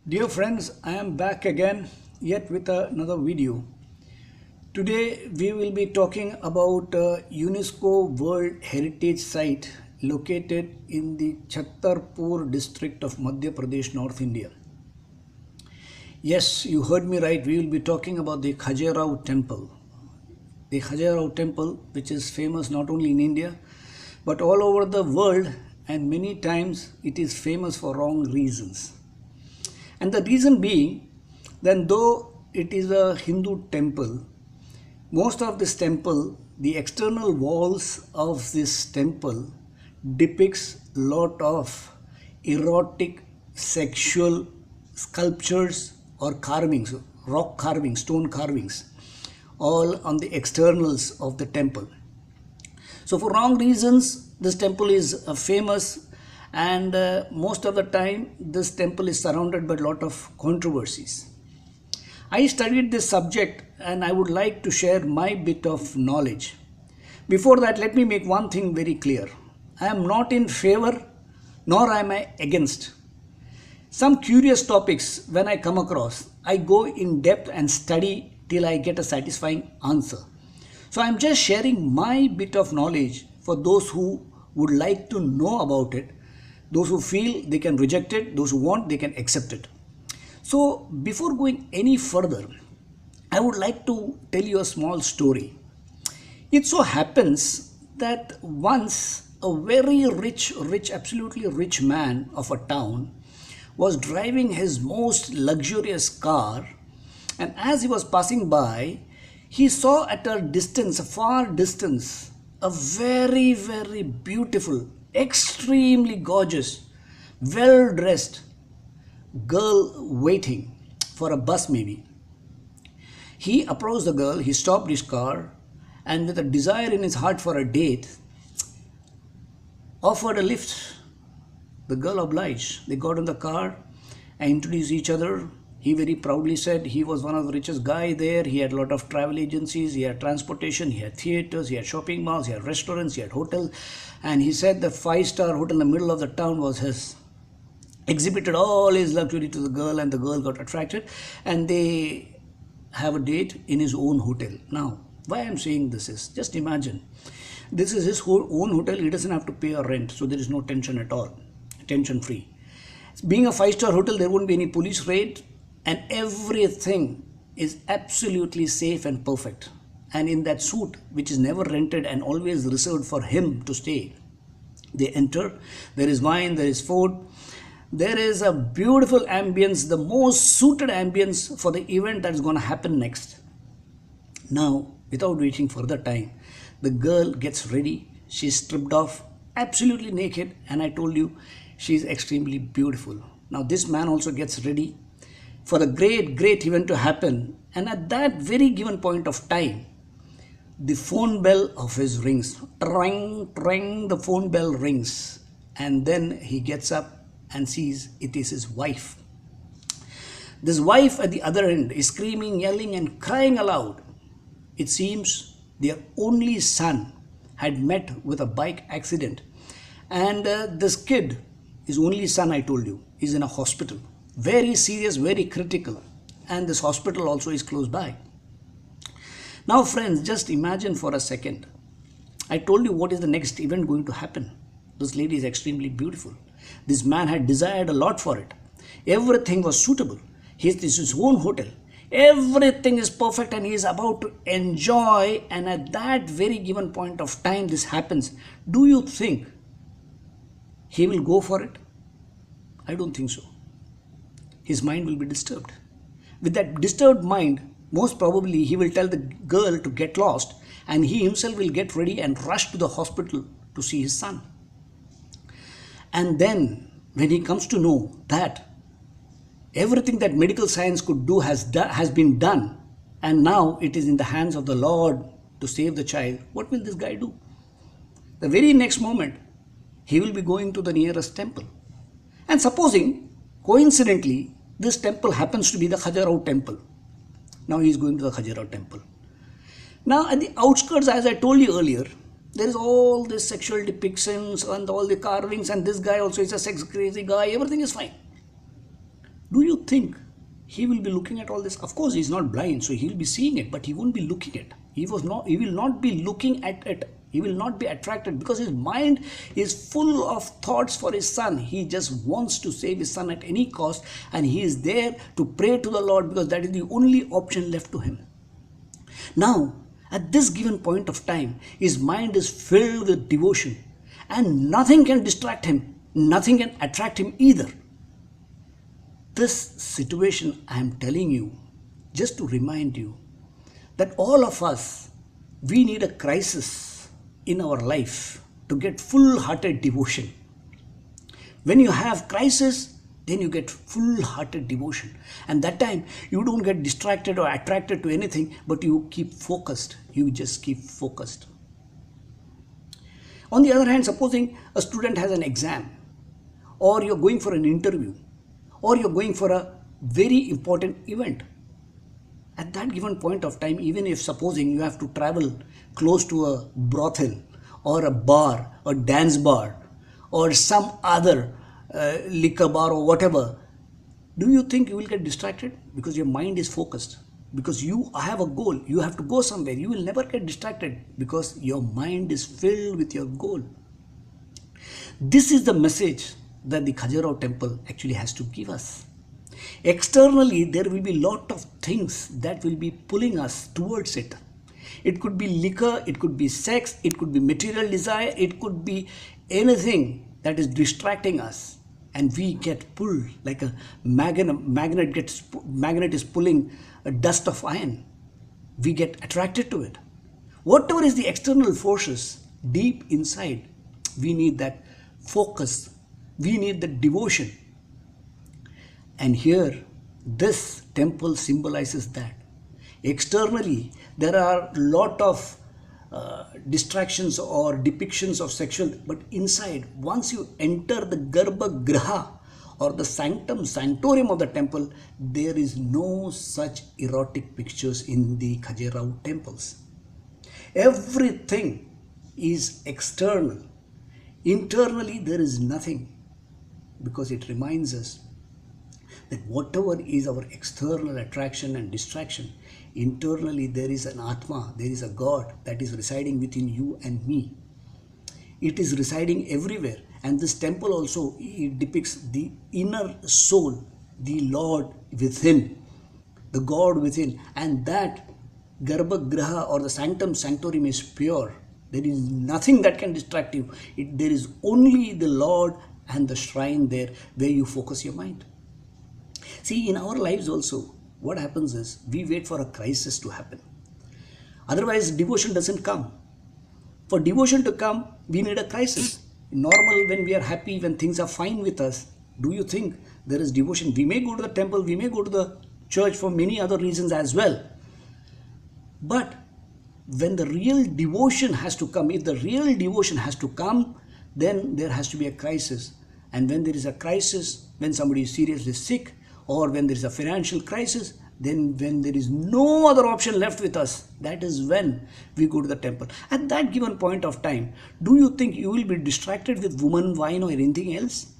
Dear friends, I am back again yet with another video. Today we will be talking about a UNESCO World Heritage Site located in the Chhatarpur district of Madhya Pradesh, North India. Yes, you heard me right. We will be talking about the Khajuraho temple. The Khajuraho temple, which is famous not only in India but all over the world, and many times it is famous for wrong reasons. And the reason being, then though it is a Hindu temple, most of this temple, the external walls of this temple depicts lot of erotic sexual sculptures or carvings, rock carvings, stone carvings, all on the externals of the temple. So for wrong reasons, this temple is famous, and most of the time this temple is surrounded by a lot of controversies. I studied this subject and I would like to share my bit of knowledge. Before that, let me make one thing very clear. I am not in favor nor am I against. Some curious topics when I come across, I go in depth and study till I get a satisfying answer. So I am just sharing my bit of knowledge for those who would like to know about it. Those who feel they can reject it, those who want they can accept it. So before going any further, I would like to tell you a small story. It so happens that once a very rich, absolutely rich man of a town was driving his most luxurious car, and as he was passing by, he saw at a distance, a far distance, a very, very beautiful, extremely gorgeous, well dressed girl waiting for a bus, maybe. He approached the girl, he stopped his car, and with a desire in his heart for a date, offered a lift. The girl obliged. They got in the car and introduced each other. He very proudly said he was one of the richest guy there. He had a lot of travel agencies, he had transportation, he had theaters, he had shopping malls, he had restaurants, he had hotels. And he said the five-star hotel in the middle of the town was his. Exhibited all his luxury to the girl, and the girl got attracted, and they have a date in his own hotel. Now, why I'm saying this is, just imagine, this is his own hotel. He doesn't have to pay a rent, so there is no tension at all, tension free. Being a five-star hotel, there won't be any police raid, and everything is absolutely safe and perfect. And in that suite, which is never rented and always reserved for him to stay, they enter. There is wine, there is food, there is a beautiful ambience, the most suited ambience for the event that is going to happen next. Now, without waiting further time, the girl gets ready. She's stripped off, absolutely naked, and I told you she's extremely beautiful. Now this man also gets ready for the great event to happen, and at that very given point of time, the phone bell of his rings. Tring, the phone bell rings, and then he gets up and sees it is his wife. This wife at the other end is screaming, yelling and crying aloud. It seems their only son had met with a bike accident, and this kid, his only son I told you, is in a hospital. Very serious, very critical, and this hospital also is close by. Now friends, just imagine for a second. I told you what is the next event going to happen. This lady is extremely beautiful. This man had desired a lot for it. Everything was suitable. This is his own hotel. Everything is perfect and he is about to enjoy, and at that very given point of time this happens. Do you think he will go for it? I don't think so. His mind will be disturbed. With that disturbed mind, most probably he will tell the girl to get lost, and he himself will get ready and rush to the hospital to see his son. And then when he comes to know that everything that medical science could do has been done, and now it is in the hands of the Lord to save the child, what will this guy do? The very next moment, he will be going to the nearest temple. And supposing, coincidentally, this temple happens to be the Khajuraho temple. Now he is going to the Khajuraho temple. Now at the outskirts, as I told you earlier, there is all this sexual depictions and all the carvings, and this guy also is a sex crazy guy. Everything is fine. Do you think he will be looking at all this? Of course, he's not blind, so he'll be seeing it, but he won't be looking at it. He will not be looking at it. He will not be attracted because his mind is full of thoughts for his son. He just wants to save his son at any cost, and he is there to pray to the Lord because that is the only option left to him. Now, at this given point of time, his mind is filled with devotion, and nothing can distract him, nothing can attract him either. This situation I am telling you just to remind you that all of us, we need a crisis in our life to get full-hearted devotion. When you have crisis, then you get full-hearted devotion. And that time, you don't get distracted or attracted to anything, but you keep focused. You just keep focused. On the other hand, supposing a student has an exam, or you're going for an interview, or you're going for a very important event. At that given point of time, even if supposing you have to travel close to a brothel or a bar, a dance bar, or some other liquor bar or whatever, do you think you will get distracted? Because your mind is focused. Because you have a goal. You have to go somewhere. You will never get distracted because your mind is filled with your goal. This is the message that the Khajuraho temple actually has to give us. Externally, there will be a lot of things that will be pulling us towards it. It could be liquor, it could be sex, it could be material desire, it could be anything that is distracting us. And we get pulled like a magnet is pulling a dust of iron. We get attracted to it. Whatever is the external forces, deep inside, we need that focus. We need the devotion. And here, this temple symbolizes that. Externally, there are a lot of distractions or depictions of sexual, but inside, once you enter the Garbha Griha or the sanctum sanctorium of the temple, there is no such erotic pictures in the Khajuraho temples. Everything is external. Internally, there is nothing, because it reminds us that whatever is our external attraction and distraction, internally there is an Atma, there is a God that is residing within you and me. It is residing everywhere. And this temple also, it depicts the inner soul, the Lord within, the God within. And that Garbha Griha or the sanctum sanctorium is pure. There is nothing that can distract you. There is only the Lord and the shrine there where you focus your mind. See, in our lives also, what happens is we wait for a crisis to happen. Otherwise, devotion doesn't come. For devotion to come, we need a crisis. Normal, when we are happy, when things are fine with us, do you think there is devotion? We may go to the temple, we may go to the church for many other reasons as well. But when the real devotion has to come, if the real devotion has to come, then there has to be a crisis. And when there is a crisis, when somebody is seriously sick, or when there is a financial crisis, then when there is no other option left with us, that is when we go to the temple. At that given point of time, do you think you will be distracted with woman, wine, or anything else?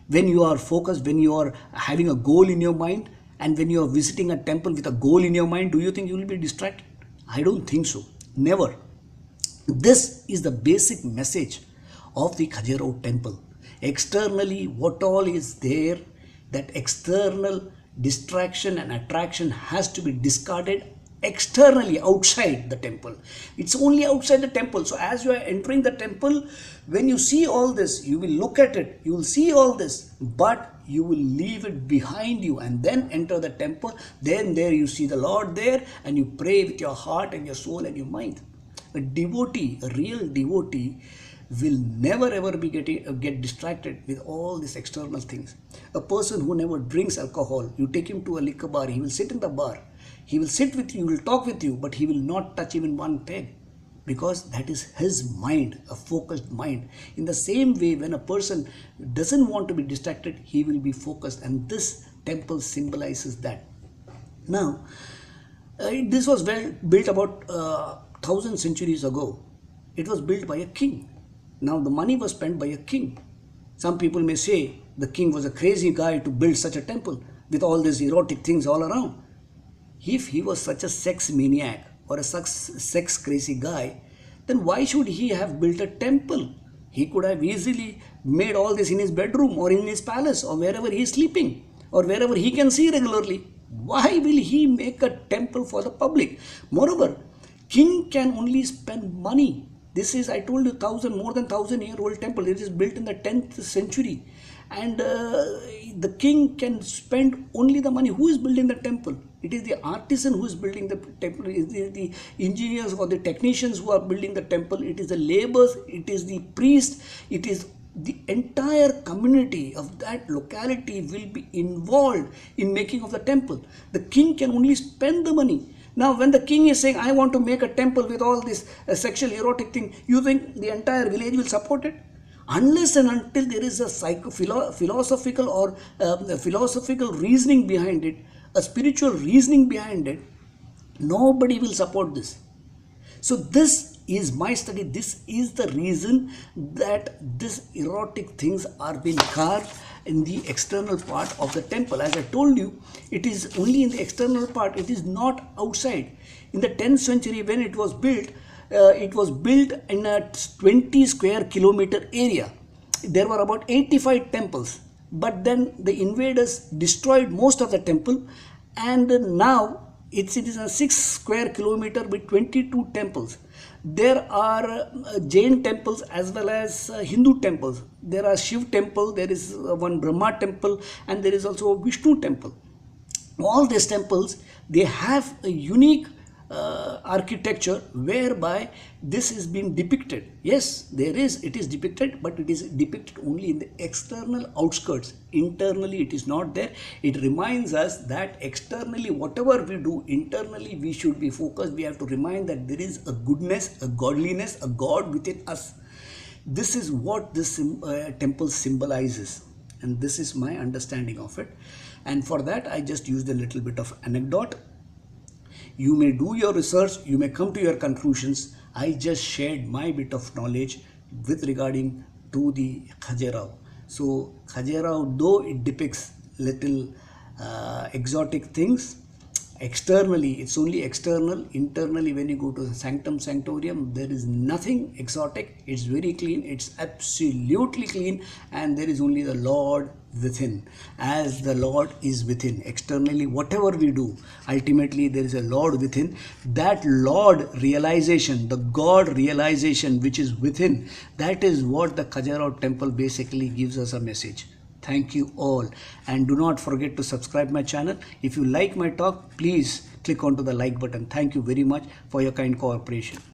When you are focused, when you are having a goal in your mind, and when you are visiting a temple with a goal in your mind, do you think you will be distracted? I don't think so. Never. This is the basic message of the Khajuraho temple. Externally, what all is there, that external distraction and attraction has to be discarded externally, outside the temple. It's only outside the temple. So as you are entering the temple, when you see all this, you will look at it, you will see all this, but you will leave it behind you and then enter the temple. Then there you see the Lord there, and you pray with your heart and your soul and your mind. A devotee, a real devotee, will never ever be get distracted with all these external things. A person who never drinks alcohol, you take him to a liquor bar, he will sit in the bar, he will sit with you, he will talk with you, but he will not touch even one peg, because that is his mind, a focused mind. In the same way, when a person doesn't want to be distracted, he will be focused, and this temple symbolizes that. Now, this was built about 1,000 centuries ago. It was built by a king. Now the money was spent by a king. Some people may say the king was a crazy guy to build such a temple. with all these erotic things all around. If he was such a sex maniac or a sex crazy guy, then why should he have built a temple? He could have easily made all this in his bedroom or in his palace or wherever he is sleeping or wherever he can see regularly. Why will he make a temple for the public? Moreover, king can only spend money. This is, I told you, more than 1,000-year-old temple. It is built in the 10th century. And the king can spend only the money. Who is building the temple? It is the artisan who is building the temple. It is the engineers or the technicians who are building the temple. It is the laborers. It is the priest. It is the entire community of that locality will be involved in making of the temple. The king can only spend the money. Now, when the king is saying, I want to make a temple with all this sexual erotic thing, you think the entire village will support it? Unless and until there is a philosophical or philosophical reasoning behind it, a spiritual reasoning behind it, nobody will support this. So this is my study. This is the reason that these erotic things are being carved in the external part of the temple. As I told you, it is only in the external part. It is not outside. In the 10th century, when it was built in a 20 square kilometer area. There were about 85 temples. But then the invaders destroyed most of the temple, and now it is a 6 square kilometer with 22 temples. There are Jain temples as well as Hindu temples. There are Shiv temple, there is one Brahma temple, and there is also a Vishnu temple. All these temples, they have a unique architecture whereby this is being depicted. Yes, it is depicted, but it is depicted only in the external outskirts. Internally it is not there. It reminds us that externally whatever we do, internally we should be focused. We have to remind that there is a goodness, a godliness, a God within us. This is what this temple symbolizes, and this is my understanding of it. And for that I just used a little bit of anecdote. You may do your research, you may come to your conclusions. I just shared my bit of knowledge with regarding to the Khajuraho. So Khajuraho, though it depicts little exotic things, externally it's only external. Internally, when you go to the sanctum sanctorium, there is nothing exotic. It's very clean. It's absolutely clean, and there is only the Lord within. As the Lord is within, externally whatever we do, ultimately there is a Lord within. That Lord realization, the God realization which is within, that is what the Khajuraho temple basically gives us a message. Thank you all, and do not forget to subscribe my channel. If you like my talk, please click onto the like button. Thank you very much for your kind cooperation.